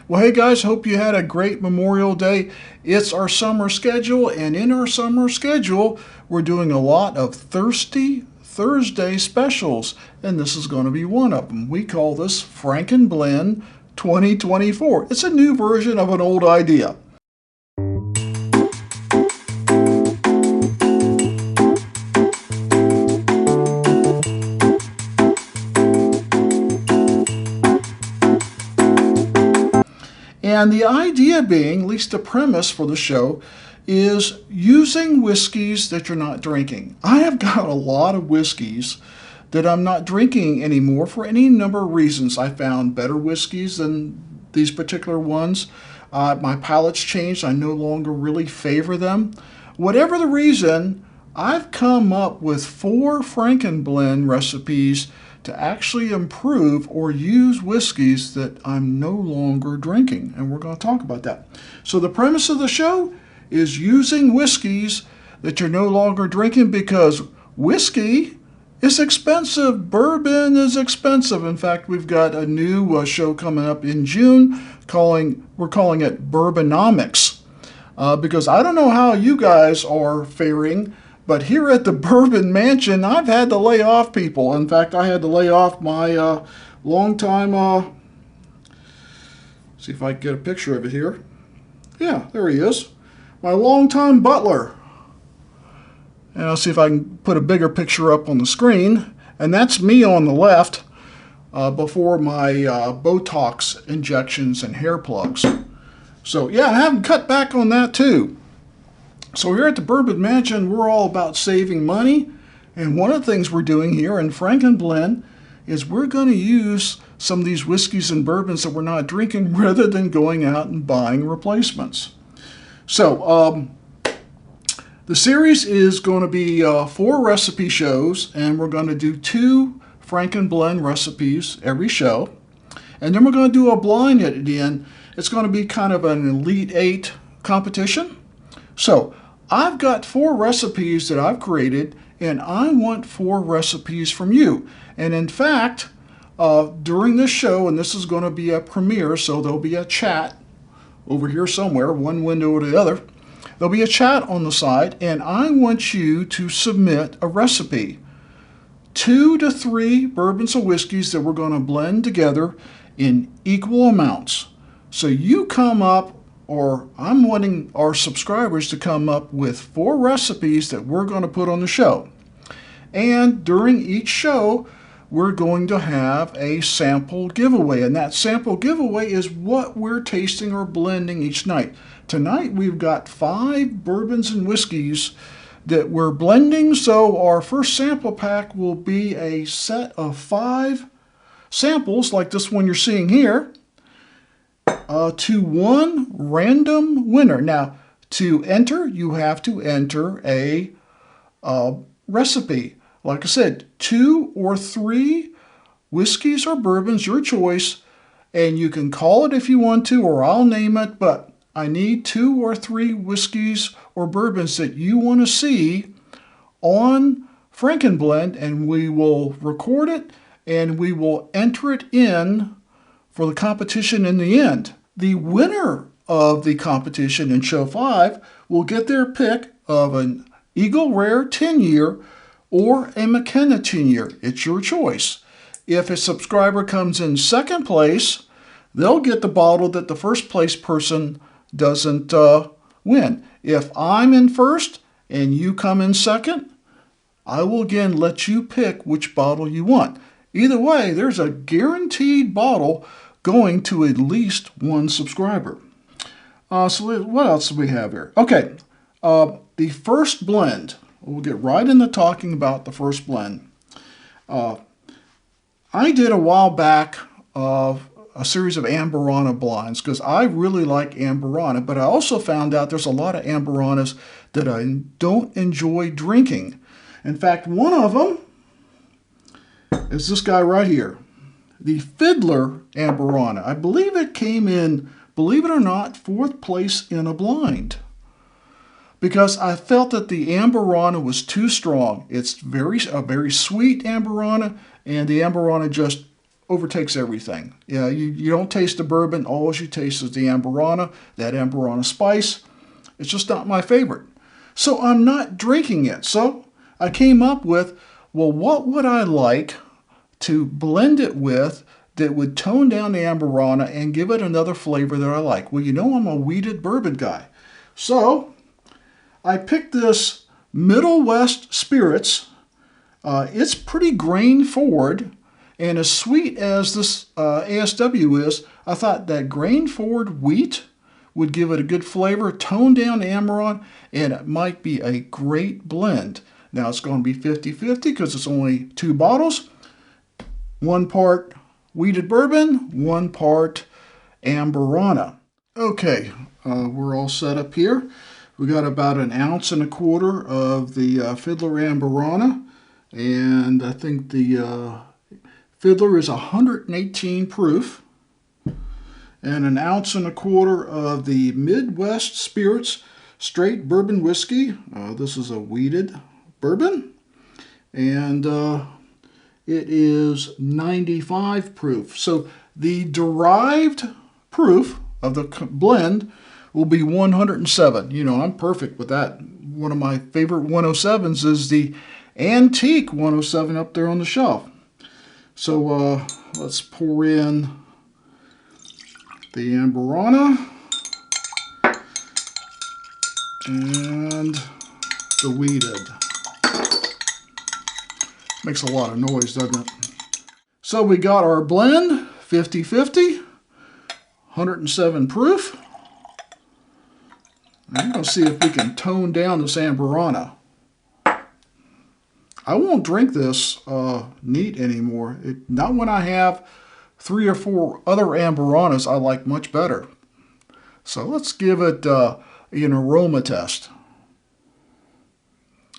Well, hey guys, hope you had a great Memorial Day. It's our summer schedule, and in our summer schedule, we're doing a lot of Thirsty Thursday specials, and this is going to be one of them. We call this Frankenblend 2024. It's a new version of an old idea. And the idea being, at least the premise for the show, is using whiskeys that you're not drinking. I have got a lot of whiskeys that I'm not drinking anymore for any number of reasons. I found better whiskeys than these particular ones. My palate's changed. I no longer really favor them. Whatever the reason, I've come up with 4 Frankenblend recipes to actually improve or use whiskeys that I'm no longer drinking. And we're going to talk about that. So the premise of the show is using whiskeys that you're no longer drinking because whiskey is expensive. Bourbon is expensive. In fact, we've got a new show coming up in June. We're calling it Bourbonomics. Because I don't know how you guys are faring, but here at the Bourbon Mansion, I've had to lay off people. In fact, I had to lay off my longtime, see if I can get a picture of it here. Yeah, there he is. My longtime butler. And I'll see if I can put a bigger picture up on the screen. And that's me on the left before my Botox injections and hair plugs. So yeah, I haven't cut back on that too. So here at the Bourbon Mansion, we're all about saving money. And one of the things we're doing here in Frankenblend is we're going to use some of these whiskeys and bourbons that we're not drinking rather than going out and buying replacements. So the series is going to be 4 recipe shows, and we're going to do 2 Frankenblend recipes every show. And then we're going to do a blind at the end. It's going to be kind of an Elite 8 competition. So I've got 4 recipes that I've created, and I want 4 recipes from you. And in fact, during this show, and this is going to be a premiere, so there'll be a chat over here somewhere, one window or the other. There'll be a chat on the side, and I want you to submit a recipe. 2 to 3 bourbons or whiskeys that we're going to blend together in equal amounts. So you come up, or I'm wanting our subscribers to come up with 4 recipes that we're going to put on the show. And during each show, we're going to have a sample giveaway. And that sample giveaway is what we're tasting or blending each night. Tonight, we've got 5 bourbons and whiskeys that we're blending. So our first sample pack will be a set of 5 samples like this one you're seeing here. To 1 random winner. Now, to enter, you have to enter a recipe. Like I said, 2 or 3 whiskeys or bourbons, your choice, and you can call it if you want to, or I'll name it, but I need 2 or 3 whiskeys or bourbons that you want to see on Frankenblend, and we will record it, and we will enter it in for the competition in the end. The winner of the competition in Show 5 will get their pick of an Eagle Rare 10-year or a McKenna 10-year. It's your choice. If a subscriber comes in second place, they'll get the bottle that the first place person doesn't win. If I'm in first and you come in second, I will again let you pick which bottle you want. Either way, there's a guaranteed bottle going to at least 1 subscriber. So what else do we have here? Okay, the first blend. We'll get right into talking about the first blend. I did a while back a series of Amburana blinds because I really like Amburana, but I also found out there's a lot of Amburanas that I don't enjoy drinking. In fact, one of them is this guy right here. The Fiddler Amburana. I believe it came in, believe it or not, 4th place in a blind. Because I felt that the Amburana was too strong. It's a very sweet Amburana, and the Amburana just overtakes everything. Yeah, you don't taste the bourbon. All you taste is the Amburana, that Amburana spice. It's just not my favorite. So I'm not drinking it. So I came up with, well, what would I like to blend it with that would tone down the Amburana and give it another flavor that I like? Well, you know I'm a wheated bourbon guy. So I picked this Middle West Spirits. It's pretty grain forward, and as sweet as this ASW is, I thought that grain forward wheat would give it a good flavor, tone down the Amburana, and it might be a great blend. Now it's going to be 50-50 because it's only 2 bottles. 1 part wheated bourbon, 1 part Amburana. Okay, we're all set up here. We got about 1.25 ounces of the Fiddler Amburana, and I think the Fiddler is 118 proof, and 1.25 ounces of the Midwest Spirits Straight Bourbon Whiskey. This is a wheated bourbon, and it is 95 proof. So the derived proof of the blend will be 107. You know, I'm perfect with that. One of my favorite 107s is the Antique 107 up there on the shelf. So let's pour in the Amburana and the wheated. Makes a lot of noise, doesn't it? So we got our blend, 50-50, 107 proof. I'm going to see if we can tone down this Amburana. I won't drink this neat anymore. Not when I have 3 or 4 other Amburanas I like much better. So let's give it an aroma test.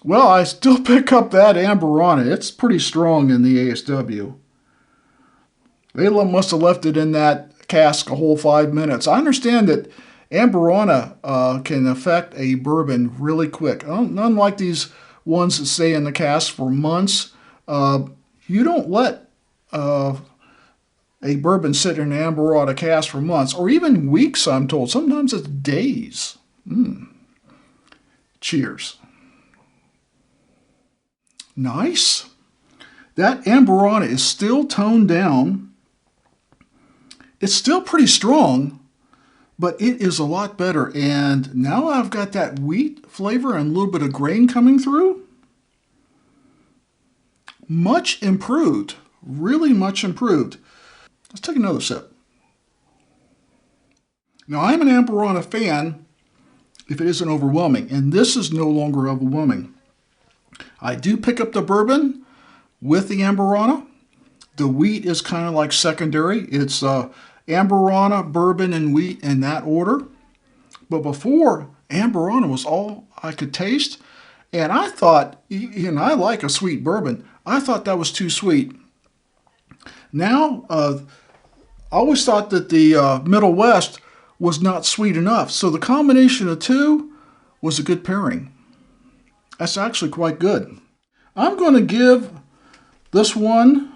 Well, I still pick up that Amburana. It's pretty strong in the ASW. They must have left it in that cask a whole 5 minutes. I understand that Amburana can affect a bourbon really quick. Unlike these ones that stay in the cask for months, you don't let a bourbon sit in an Amburana cask for months, or even weeks, I'm told. Sometimes it's days. Cheers. Nice. That Amburana is still toned down. It's still pretty strong, but it is a lot better. And now I've got that wheat flavor and a little bit of grain coming through. Much improved. Really much improved. Let's take another sip. Now, I'm an Amburana fan if it isn't overwhelming, and this is no longer overwhelming. I do pick up the bourbon with the Amburana. The wheat is kind of like secondary. It's Amburana, bourbon, and wheat in that order. But before, Amburana was all I could taste. And I thought, I like a sweet bourbon. I thought that was too sweet. Now, I always thought that the Middle West was not sweet enough. So the combination of two was a good pairing. That's actually quite good. I'm going to give this one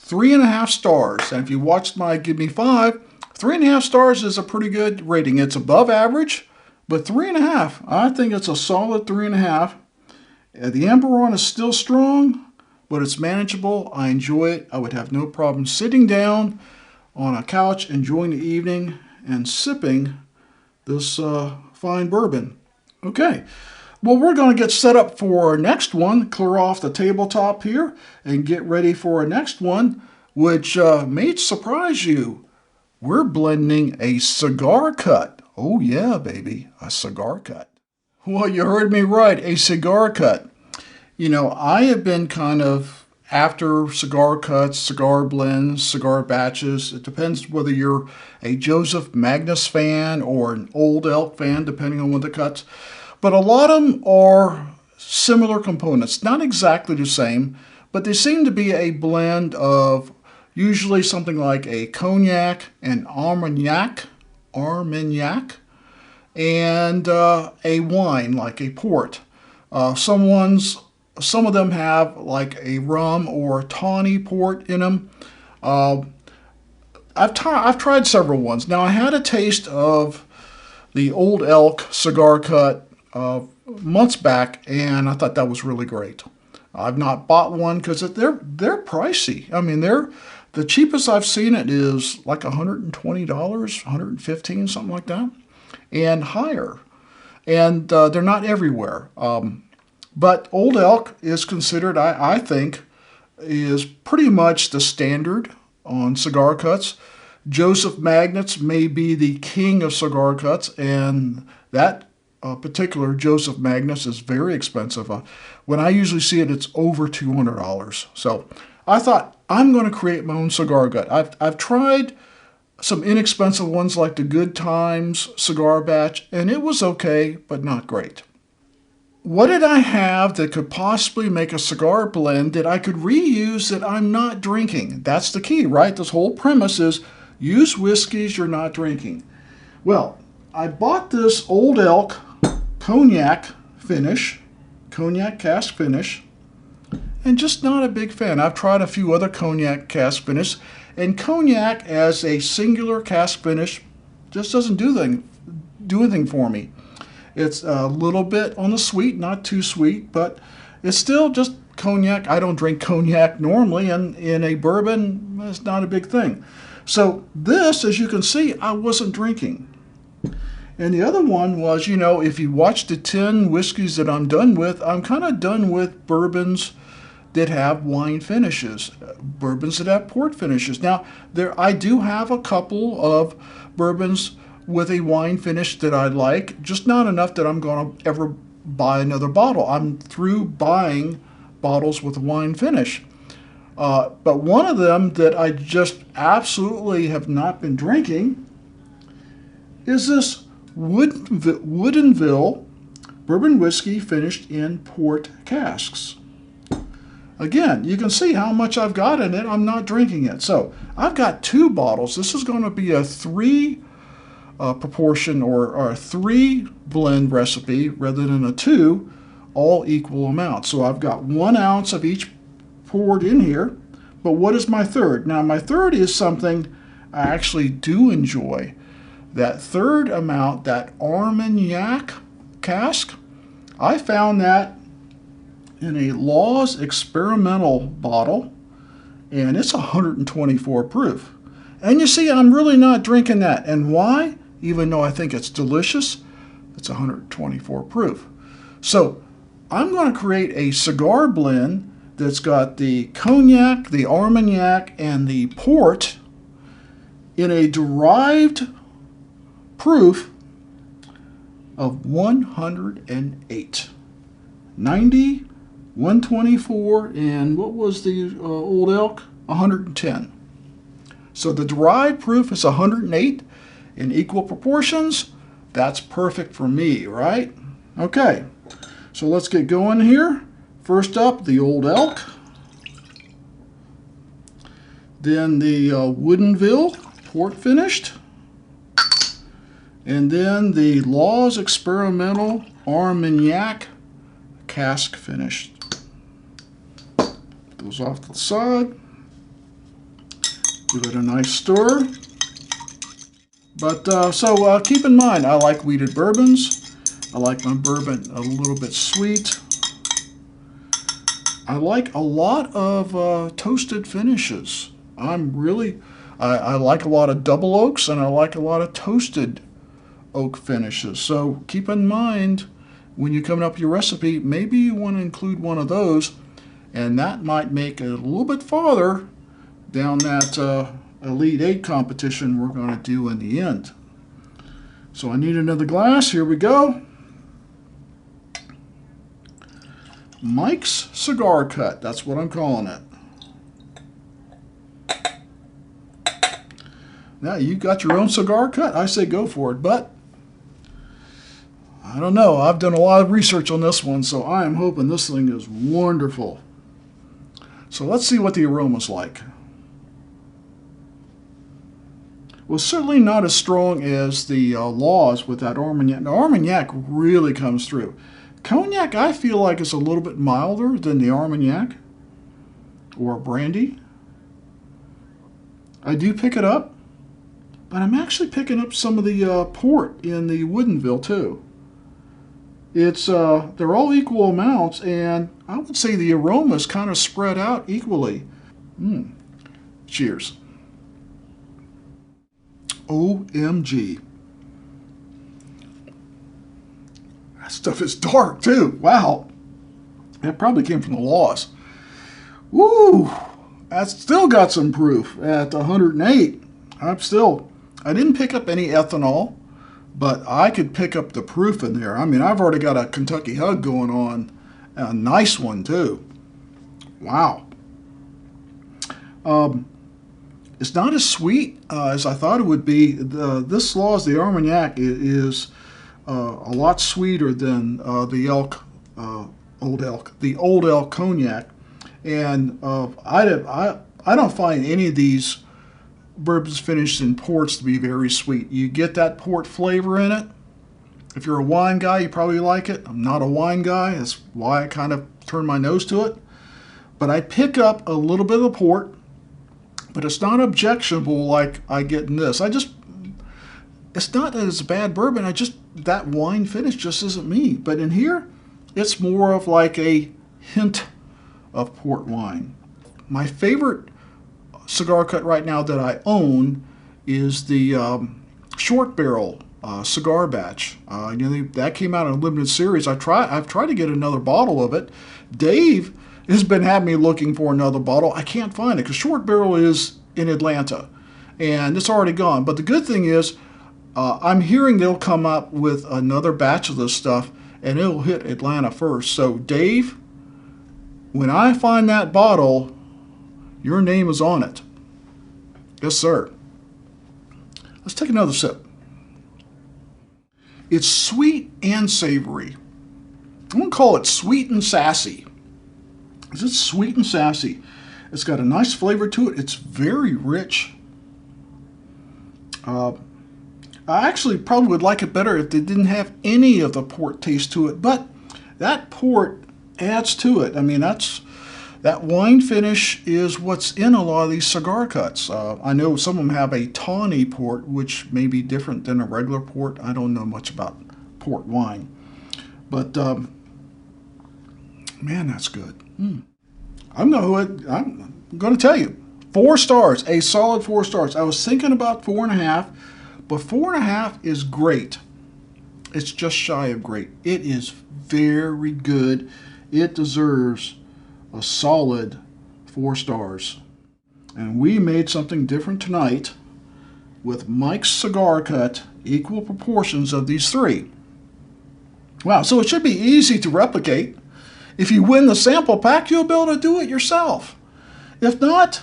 3.5 stars. And if you watched my Give Me 5, 3.5 stars is a pretty good rating. It's above average, but 3.5, I think it's a solid 3.5. The Amburana is still strong, but it's manageable. I enjoy it. I would have no problem sitting down on a couch, enjoying the evening, and sipping this fine bourbon. Okay. Well, we're going to get set up for our next one, clear off the tabletop here, and get ready for our next one, which may surprise you. We're blending a cigar cut. Oh yeah, baby, a cigar cut. Well, you heard me right, a cigar cut. You know, I have been kind of after cigar cuts, cigar blends, cigar batches. It depends whether you're a Joseph Magnus fan or an Old Elk fan, depending on what the cuts. But a lot of them are similar components, not exactly the same, but they seem to be a blend of usually something like a cognac, an Armagnac, and a wine like a port. Some ones some of them have like a rum or tawny port in them. I've tried several ones. Now I had a taste of the Old Elk cigar cut months back, and I thought that was really great. I've not bought one because they're pricey. I mean, the cheapest I've seen it is like $120, $115, something like that, and higher. And they're not everywhere. But Old Elk is considered, I think, is pretty much the standard on cigar cuts. Joseph Magnets may be the king of cigar cuts, and that particular Joseph Magnets is very expensive. When I usually see it, it's over $200. So I thought, I'm going to create my own cigar cut. I've tried some inexpensive ones like the Good Times cigar batch, and it was okay, but not great. What did I have that could possibly make a cigar blend that I could reuse that I'm not drinking? That's the key, right? This whole premise is use whiskeys you're not drinking. Well, I bought this Old Elk cognac finish, cognac cask finish, and just not a big fan. I've tried a few other cognac cask finish, and cognac as a singular cask finish just doesn't do anything for me. It's a little bit on the sweet, not too sweet, but it's still just cognac. I don't drink cognac normally, and in a bourbon, it's not a big thing. So this, as you can see, I wasn't drinking. And the other one was, you know, if you watch the 10 whiskeys that I'm done with, I'm kind of done with bourbons that have wine finishes, bourbons that have port finishes. Now, I do have a couple of bourbons with a wine finish that I like, just not enough that I'm going to ever buy another bottle. I'm through buying bottles with a wine finish. But one of them that I just absolutely have not been drinking is this Woodinville bourbon whiskey finished in port casks. Again, you can see how much I've got in it. I'm not drinking it. So I've got 2 bottles. This is going to be a 3 proportion or a 3 blend recipe rather than a 2, all equal amounts. So I've got 1 ounce of each poured in here. But what is my third? Now my third is something I actually do enjoy. That third amount, that Armagnac cask, I found that in a Laws experimental bottle, and it's 124 proof. And you see, I'm really not drinking that. And why? Even though I think it's delicious, it's 124 proof. So I'm going to create a cigar blend that's got the cognac, the Armagnac, and the port in a derived proof of 108. 90, 124, and what was the Old Elk? 110. So the derived proof is 108 in equal proportions. That's perfect for me, right? Okay, so let's get going here. First up, the Old Elk. Then the Woodinville port finished. And then the Laws experimental Armagnac cask finished. Goes off to the side. Give it a nice stir. But so keep in mind, I like wheated bourbons. I like my bourbon a little bit sweet. I like a lot of toasted finishes. I like a lot of double oaks, and I like a lot of toasted oak finishes. So keep in mind when you're coming up with your recipe, maybe you want to include one of those, and that might make it a little bit farther down that Elite 8 competition we're going to do in the end. So I need another glass. Here we go. Mike's Cigar Cut. That's what I'm calling it. Now, you got your own cigar cut? I say go for it, but I don't know. I've done a lot of research on this one, so I am hoping this thing is wonderful. So let's see what the aroma's like. Well, certainly not as strong as the Laws with that Armagnac. Now, Armagnac really comes through. Cognac, I feel like it's a little bit milder than the Armagnac or brandy. I do pick it up, but I'm actually picking up some of the port in the Woodinville too. It's they're all equal amounts, and I would say the aroma is kind of spread out equally. Cheers. OMG. That stuff is dark too. Wow. That probably came from the loss. Woo! That's still got some proof at 108. I didn't pick up any ethanol, but I could pick up the proof in there. I mean, I've already got a Kentucky Hug going on. A nice one too. Wow. It's not as sweet as I thought it would be. This Law's, the Armagnac, is a lot sweeter than the Old Elk Cognac. And I don't find any of these bourbons finished in ports to be very sweet. You get that port flavor in it. If you're a wine guy, you probably like it. I'm not a wine guy. That's why I kind of turn my nose to it. But I pick up a little bit of the port, but it's not objectionable like I get in this. It's not that it's a bad bourbon. That wine finish just isn't me. But in here, it's more of like a hint of port wine. My favorite cigar cut right now that I own is the short barrel cigar batch. That came out in a limited series. I've tried to get another bottle of it. Dave has been having me looking for another bottle. I can't find it because short barrel is in Atlanta and it's already gone. But the good thing is I'm hearing they'll come up with another batch of this stuff and it'll hit Atlanta first. So Dave, when I find that bottle, your name is on it. Yes, sir. Let's take another sip. It's sweet and savory. I'm going to call it sweet and sassy. It's sweet and sassy. It's got a nice flavor to it. It's very rich. I actually probably would like it better if they didn't have any of the port taste to it, but that port adds to it. I mean, that wine finish is what's in a lot of these cigar cuts. I know some of them have a tawny port, which may be different than a regular port. I don't know much about port wine, but man, that's good. I'm going to tell you, 4 stars, a solid 4 stars. I was thinking about 4.5, but 4.5 is great. It's just shy of great. It is very good. It deserves a solid 4 stars. And we made something different tonight with Mike's cigar cut, equal proportions of these 3. Wow, so it should be easy to replicate. If you win the sample pack, you'll be able to do it yourself. If not,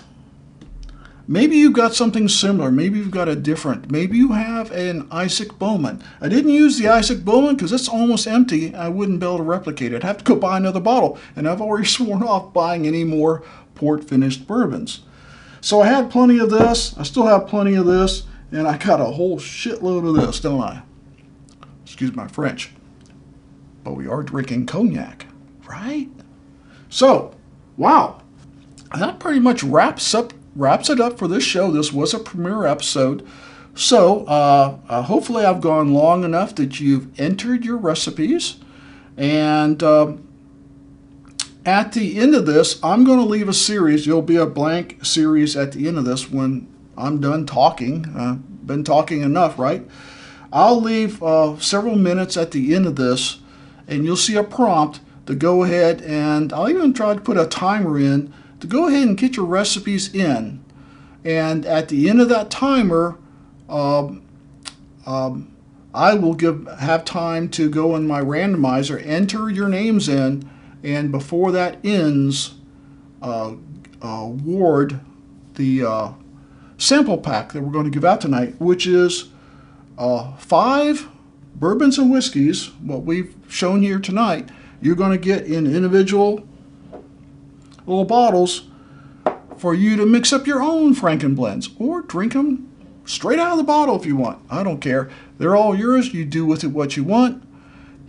maybe you've got something similar. Maybe you've got a different. Maybe you have an Isaac Bowman. I didn't use the Isaac Bowman because it's almost empty. I wouldn't be able to replicate it. I'd have to go buy another bottle. And I've already sworn off buying any more port-finished bourbons. So I had plenty of this. I still have plenty of this. And I got a whole shitload of this, don't I? Excuse my French. But we are drinking cognac, right? So, wow. That pretty much wraps it up for this show. This was a premiere episode. So hopefully I've gone long enough that you've entered your recipes. And at the end of this, I'm going to leave a series. There'll be a blank series at the end of this when I'm done talking. Been talking enough, right? I'll leave several minutes at the end of this, and you'll see a prompt to go ahead, and I'll even try to put a timer in to go ahead and get your recipes in. And at the end of that timer, I will have time to go in my randomizer, enter your names in, and before that ends, award the sample pack that we're going to give out tonight, which is 5 bourbons and whiskeys, what we've shown here tonight. You're going to get in individual little bottles for you to mix up your own Frankenblends or drink them straight out of the bottle if you want. I don't care. They're all yours. You do with it what you want.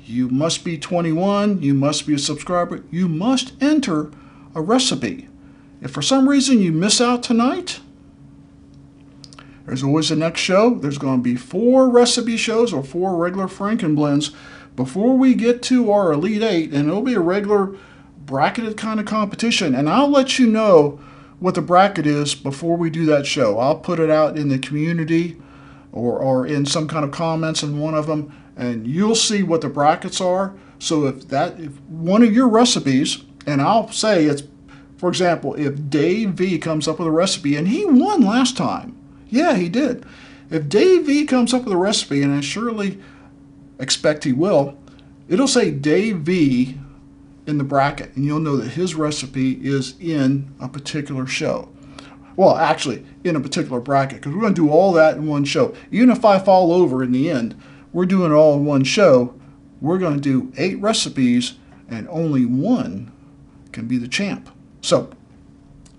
You must be 21. You must be a subscriber. You must enter a recipe. If for some reason you miss out tonight, there's always the next show. There's going to be 4 recipe shows or 4 regular Frankenblends before we get to our Elite 8, and it'll be a regular bracketed kind of competition. And I'll let you know what the bracket is before we do that show. I'll put it out in the community or in some kind of comments in one of them, and you'll see what the brackets are. So if one of your recipes, and I'll say it's, for example, if Dave V comes up with a recipe, and he won last time. Yeah, he did. If Dave V comes up with a recipe, and I surely expect he will, it'll say Dave V in the bracket, and you'll know that his recipe is in a particular show. Well, actually, in a particular bracket, because we're going to do all that in one show. Even if I fall over in the end, we're doing it all in one show. We're going to do 8 recipes, and only one can be the champ. So,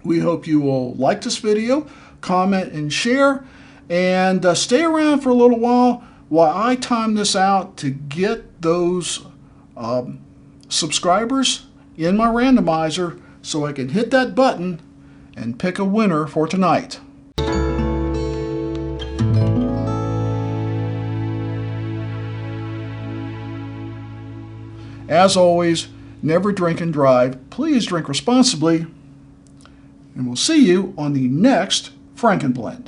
we hope you will like this video, comment and share, and stay around for a little while I time this out to get those subscribers in my randomizer so I can hit that button and pick a winner for tonight. As always, never drink and drive. Please drink responsibly, and we'll see you on the next Frankenblend.